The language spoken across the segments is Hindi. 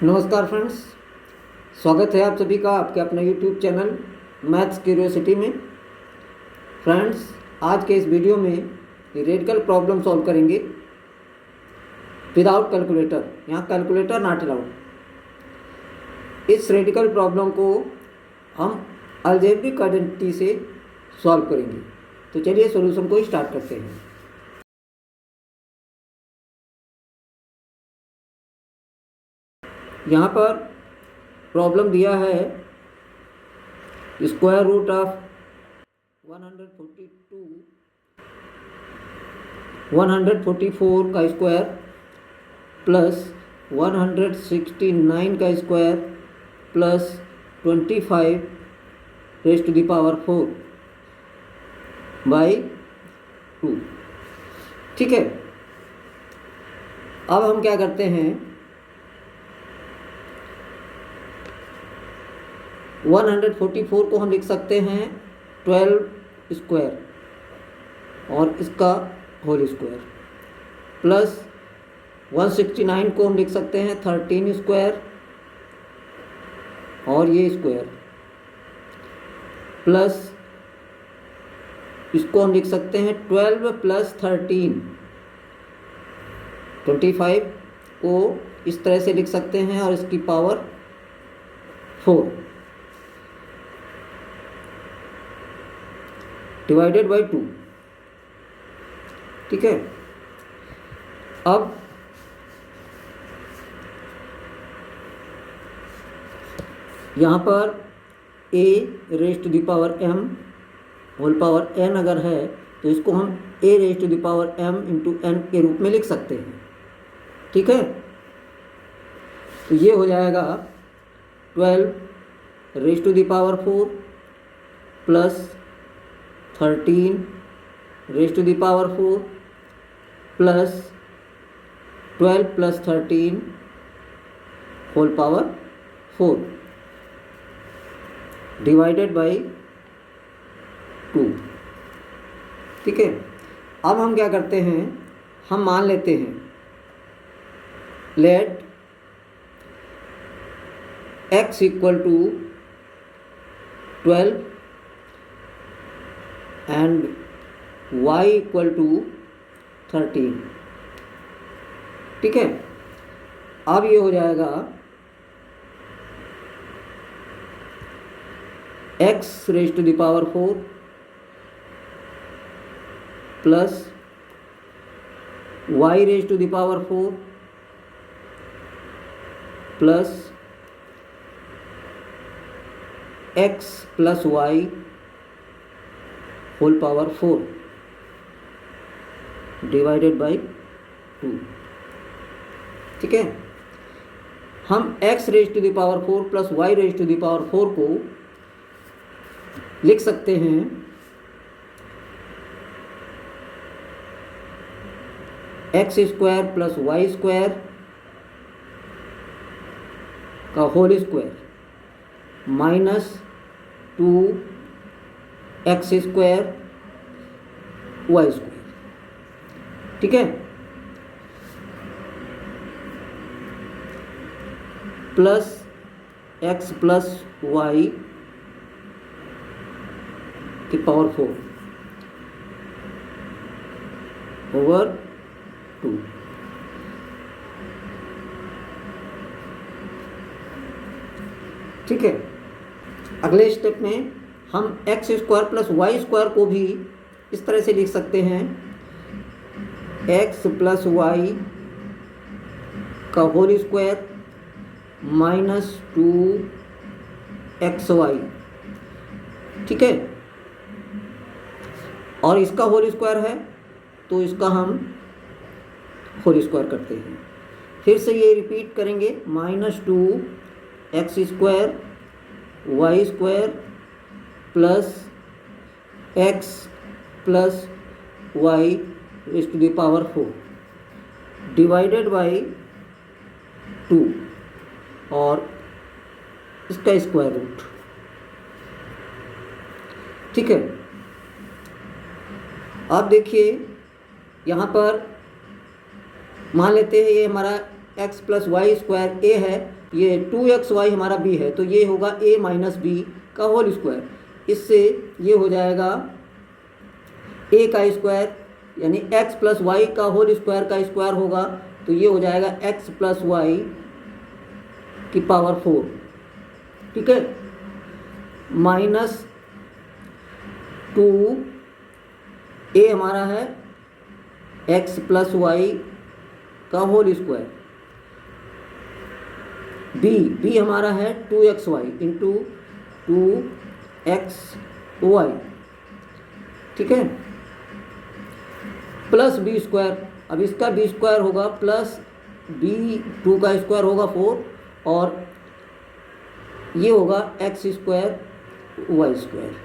नमस्कार फ्रेंड्स, स्वागत है आप सभी का आपके अपने यूट्यूब चैनल मैथ्स क्यूरियोसिटी में। फ्रेंड्स, आज के इस वीडियो में रेडिकल प्रॉब्लम सॉल्व करेंगे विदाउट कैलकुलेटर। यहाँ कैलकुलेटर नॉट अलाउड। इस रेडिकल प्रॉब्लम को हम अलजेब्रिक आइडेंटिटी से सॉल्व करेंगे। तो चलिए सॉल्यूशन को स्टार्ट करते हैं। यहाँ पर प्रॉब्लम दिया है स्क्वायर रूट ऑफ 144 का स्क्वायर प्लस 169 का square plus 25 raise to the power 4 by 2। ठीक है, अब हम क्या करते हैं, 144 को हम लिख सकते हैं 12 स्क्वायर और इसका होल स्क्वायर, प्लस 169 को हम लिख सकते हैं 13 स्क्वायर और ये स्क्वायर, प्लस इसको हम लिख सकते हैं 12 प्लस 13 25 को इस तरह से लिख सकते हैं और इसकी पावर 4 डिवाइडेड बाई 2। ठीक है, अब यहाँ पर a raise to the power m whole power n अगर है तो इसको हम a raise to the power m into n के रूप में लिख सकते हैं। ठीक है, तो ये हो जाएगा 12 raise to the power 4 plus 13 raise to the power 4 plus 12 plus 13 whole power 4 divided by 2। ठीक है, अब हम क्या करते हैं, हम मान लेते हैं let x equal to 12 and y equal to 13। ठीक है, अब ये हो जाएगा x raise to the power 4 plus y raise to the power 4 plus x plus y whole power 4 divided by 2। ठीक है, हम x raise to the power 4 plus y raise to the power 4 को लिख सकते हैं x square plus y square का whole square minus 2x square y square. ठीक है, प्लस x प्लस y की पावर 4 ओवर 2। ठीक है, अगले स्टेप में हम x square plus y square को भी इस तरह से लिख सकते हैं x प्लस वाई का होल स्क्वायर माइनस 2xy। ठीक है, और इसका होल स्क्वायर है तो इसका हम होल स्क्वायर करते हैं। फिर से ये रिपीट करेंगे, minus 2x square y square plus x plus y raise to the power 4 divided by 2 और इसका स्क्वायर रूट। ठीक है, अब देखिए यहाँ पर मान लेते हैं ये हमारा x plus y square a है, ये 2xy हमारा b है, तो ये होगा a माइनस बी का होल स्क्वायर। इससे ये हो जाएगा a का स्क्वायर यानी x प्लस वाई का होल स्क्वायर का स्क्वायर होगा, तो ये हो जाएगा x प्लस वाई की पावर 4, ठीक है, माइनस 2a हमारा है x प्लस वाई का होल स्क्वायर, b हमारा है 2xy इंटू 2xy, ठीक है, प्लस बी स्क्वायर। अब इसका बी स्क्वायर होगा प्लस b2 का स्क्वायर होगा 4 और ये होगा x square y square.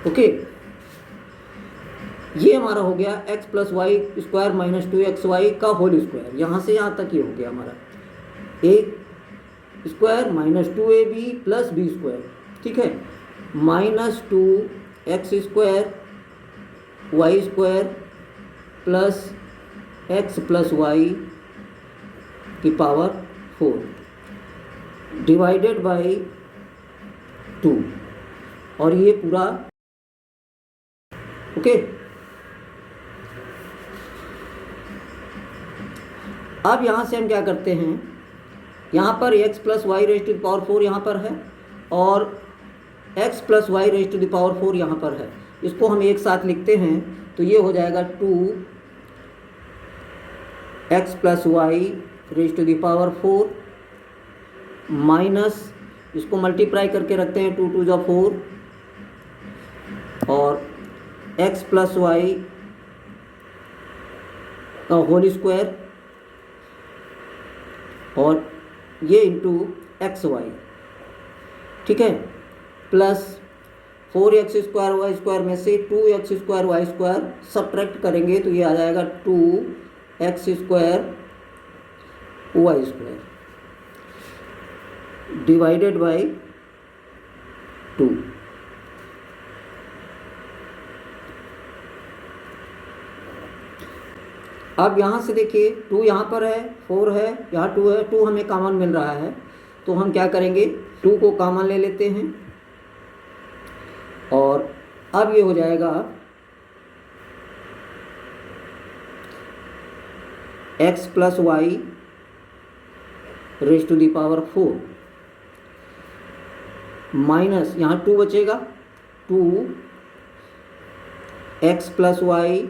Okay, ये हमारा हो गया x plus y square minus 2xy का होल स्क्वायर। यहाँ से यहाँ तक ये हो गया हमारा a square minus 2ab plus b square, ठीक है, minus 2x square y square plus x plus y की पावर 4 डिवाइडेड बाई 2 और ये पूरा ओके। अब यहाँ से हम क्या करते हैं, यहाँ पर x plus y raise to the power 4 यहाँ पर है और x plus y raise to the power 4 यहाँ पर है। इसको हम एक साथ लिखते हैं तो ये हो जाएगा 2x plus y raise to the power 4 माइनस, इसको मल्टीप्लाई करके रखते हैं 2 2 जा 4 और x प्लस वाई का होल स्क्वायर और ये इंटू एक्स वाई, ठीक है, plus 4x square y square में से 2x square y square subtract करेंगे तो ये आ जाएगा 2x square y square divided by 2। अब यहाँ से देखिए 2 यहाँ पर है, 4 है, यहाँ 2 है, 2 हमें कॉमन मिल रहा है तो हम क्या करेंगे 2 को कॉमन ले लेते हैं और अब ये हो जाएगा x plus y raise to the power 4 माइनस यहाँ 2 बचेगा 2x प्लस वाई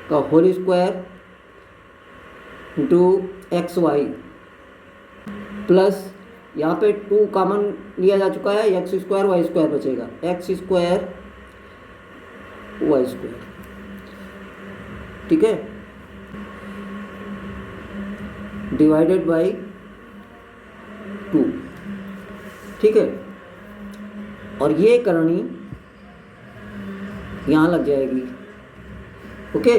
का whole square into x y plus यहाँ पे 2 कॉमन लिया जा चुका है, एक्स स्क्वायर वाई स्क्वायर बचेगा, एक्स स्क्वायर वाई स्क्वायर, ठीक है, डिवाइडेड बाई 2, ठीक है, और ये करनी यहाँ लग जाएगी। ओके,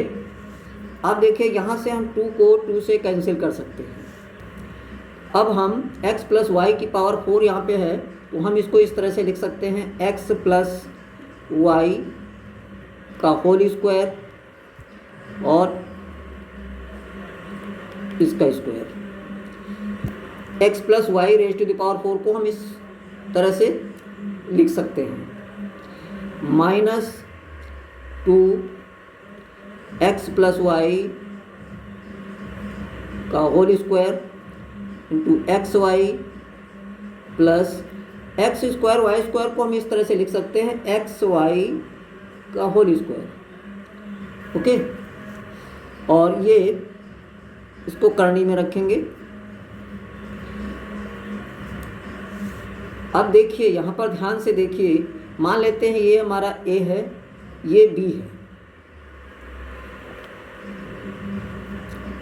अब देखिए यहाँ से हम 2 को 2 से कैंसिल कर सकते हैं। अब हम x प्लस वाई की पावर 4 यहाँ पे है तो हम इसको इस तरह से लिख सकते हैं x प्लस वाई का होल स्क्वायर और इसका square. x plus y raise to the power 4 को हम इस तरह से लिख सकते हैं माइनस 2x प्लस वाई का whole square into x y plus x square y square को हम इस तरह से लिख सकते हैं एक्स वाई का होल स्क्वायर। ओके, और ये इसको करनी में रखेंगे। अब देखिए यहाँ पर ध्यान से देखिए, मान लेते हैं ये हमारा a है, ये b है,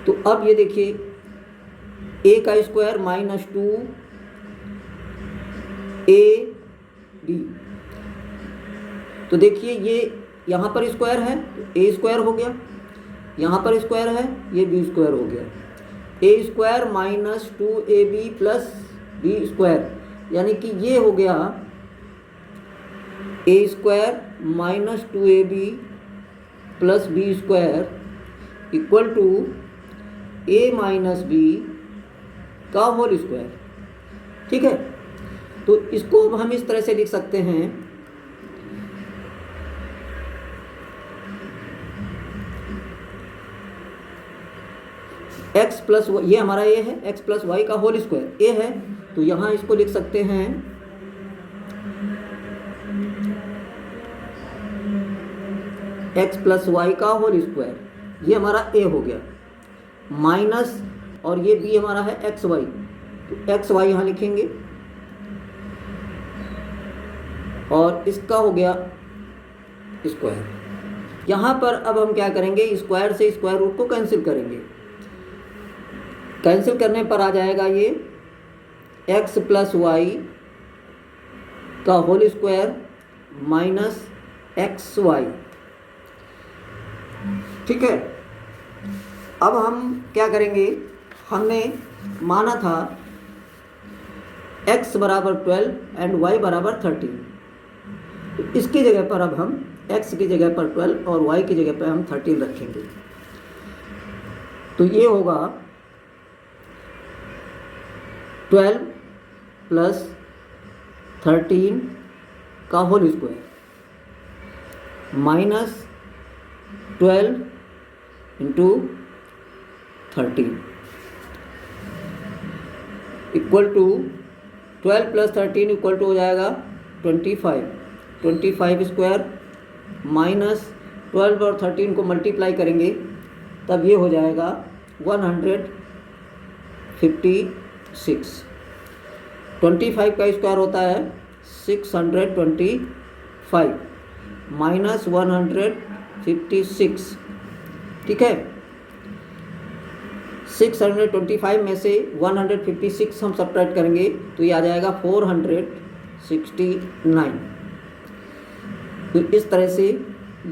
तो अब ये देखिए a का स्क्वायर माइनस 2ab, तो देखिए ये यहाँ पर स्क्वायर है तो a स्क्वायर हो गया, यहाँ पर स्क्वायर है ये b स्क्वायर हो गया, a square minus 2ab plus b square, यानी कि ये हो गया a square minus 2ab plus b square equal to a minus b का होल स्क्वायर। ठीक है, तो इसको हम इस तरह से लिख सकते हैं, x प्लस ये हमारा ए है, x प्लस वाई का होल स्क्वायर ए है, तो यहाँ इसको लिख सकते हैं x प्लस वाई का होल स्क्वायर, ये हमारा a हो गया, माइनस और ये b हमारा है एक्स वाई, तो एक्स वाई यहाँ लिखेंगे और इसका हो गया स्क्वायर। यहाँ पर अब हम क्या करेंगे, स्क्वायर से स्क्वायर रूट को कैंसिल करेंगे। कैंसिल करने पर आ जाएगा ये x प्लस वाई का whole square minus x y. ठीक है, अब हम क्या करेंगे, हमने माना था x बराबर 12 एंड y बराबर 13, तो इसकी जगह पर अब हम x की जगह पर 12 और y की जगह पर हम 13 रखेंगे। तो ये होगा 12 प्लस 13 का whole square minus 12 into 13 equal to 12 plus 13 equal to हो जाएगा 25 स्क्वायर माइनस 12 और 13 को मल्टीप्लाई करेंगे तब ये हो जाएगा 156। 25 का स्क्वायर होता है 625 माइनस 156। ठीक है, 625 में से 156 हम सब्ट्रैक्ट करेंगे तो ये आ जाएगा 469। तो इस तरह से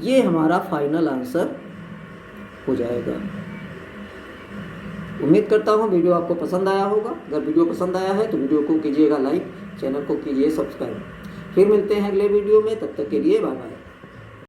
ये हमारा फाइनल आंसर हो जाएगा। उम्मीद करता हूँ वीडियो आपको पसंद आया होगा। अगर वीडियो पसंद आया है तो वीडियो को कीजिएगा लाइक, चैनल को कीजिए सब्सक्राइब। फिर मिलते हैं अगले वीडियो में, तब तक के लिए बाय बाय।